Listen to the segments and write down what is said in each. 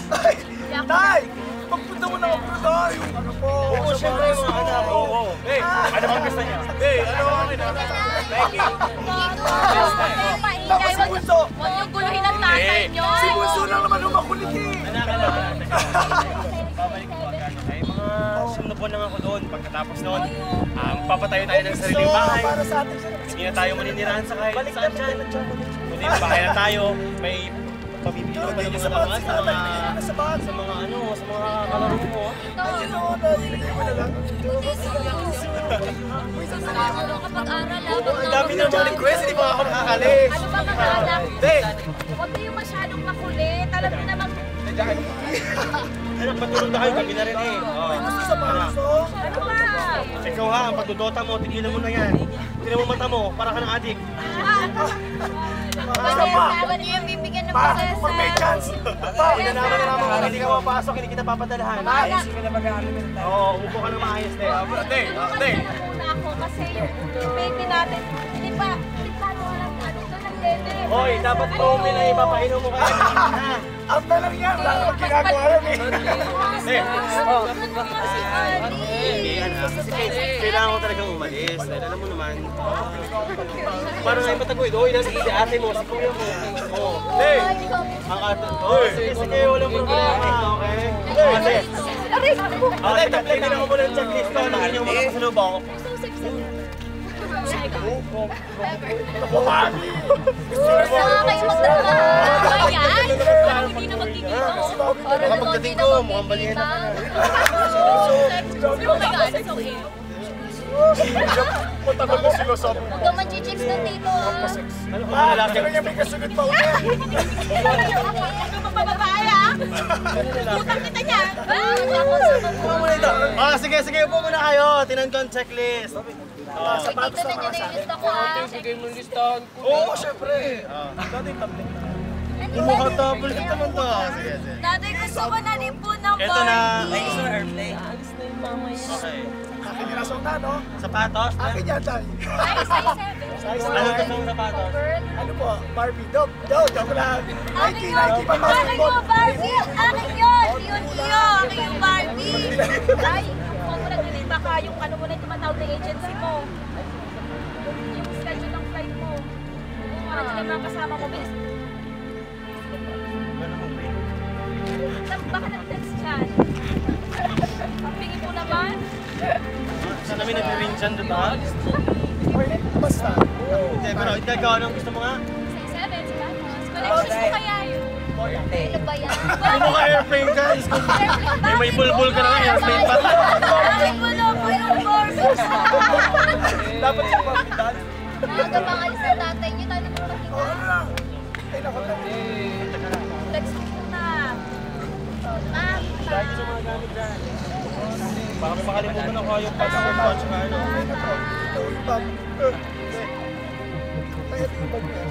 Ay! Tay! Pagpunta mo na ako tayo! Ano po? Oo, syempre mga anak. Oo. Hey, ano bang gusto niya? Hey, ano ang kinakasama? Becky. Tapos si Bunso! Huwag niyong guluhin ang tatay niyo. Si Bunso lang naman umakulit eh! Anak. Babalik ko agad. Ay, mga siyam na buwan lang ako doon. Pagkatapos noon, papatayo tayo ng sariling bahay. Para sa atin siya. Hindi na tayo maninirahan sa kahit saan dyan. Kundi na bahay na tayo. May pabibili ko pa ng mga laman sa mga ano, sa mga kalaro mo. Ayun o, nilagay mo na lang. Kapag-aral Ang dami na mga request, hindi pa ako nakakalis. Ano ba mga anak? Huwag kayong masyadong makulit. Alam niyo naman. Anak, matulog na kayo, gabi na rin eh. Gusto sa Bunso? Ano ba? Ikaw ha, ang pagdodota mo, tigilan mo na yan. Tignan mo mata mo, para ka ng adik. Paano niyo yung bibigyan ng pasesa? Pag may chance! Hindi na naman kung hindi ka mapasok, hindi kita papadalahan. Ayusin ka na mag-aaral tayo. Oo, umupo ka na maayos, te. Tulungan muna ako kasi yung baby natin, hindi pa walang ano doon ng dede. Hoy, dapat po may na ipapainom mo kayo. Out na lang yan! Wala naman ginagawa yan eh! Hindi, anak. Kasi kailangan ko talagang umalis. Dahil alam mo naman, parang ay mataguyod. Hoy, nasa si ate mo, si kuya mo. Oo. Hey! Ang ate. Hoy, sige, walang problema. Okay? Ate. Ate, taplay din ako muna ng checklist ko. Nangin yung mga kasalubong. Saan kayo magdala? Ayan! Parang hindi na magkikita. Baka pagdating ko, mukhang balihan na ka na. Oh my God, so ill. Matagal mo sila sa amin. Huwag kang manchichicks ng tito. Ano kung Ah, lalaki? pero niya may kasunod pa ulit. Huwag kang mababae ah. Utang kita niya. Upo muna ito. Sige, upo muna kayo. Tinan ko ang checklist. Dito na niya na-list ako ah. Oo, syempre. Umukhang tablet naman to. Sige. Tatay, gusto ko na rin po ng Ito na. Barbie. Gusto na airplane. Okay. Akin yung nasota, no? Sapatos? Akin yan, tay. Ay, size 7. Anong gusto mong sapatos? Ano po? Barbie? Joke lang. Akin Nike pa yun! Akin yung Barbie! Akin yun! Iyo! Akin yung Barbie! Ay, huwag mo nag-delete baka yung ano mo na yung tumatawag na agency mo. Yung schedule ng flight mo. Para sila mga kasama mo. Bilis. Baka nag-text dyan. Pingin po naman. Saan namin nag-ring dyan doon ba? Basta. Hindi, pero ikaw anong gusto mo nga? Size 7, sapatos. Connections mo kaya yun? Ano ba yan? Hindi mo ka airplane guys. May bulbul ka na nga, airplane pa. Bakit wala po yung Barbie? Dapat sa pagkitan. Maaga pang alis ng tatay niyo, tayo naman Oo makita. na. Ay, naku. Text mo muna. Baka may makalimutan ako yung passport ko at saka ano. Ito yung bag. Kaya ito yung bag niya.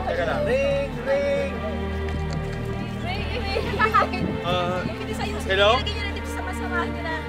Teka lang. Ring! Hello? Ilagay niyo na dito sa masamahan niyo na.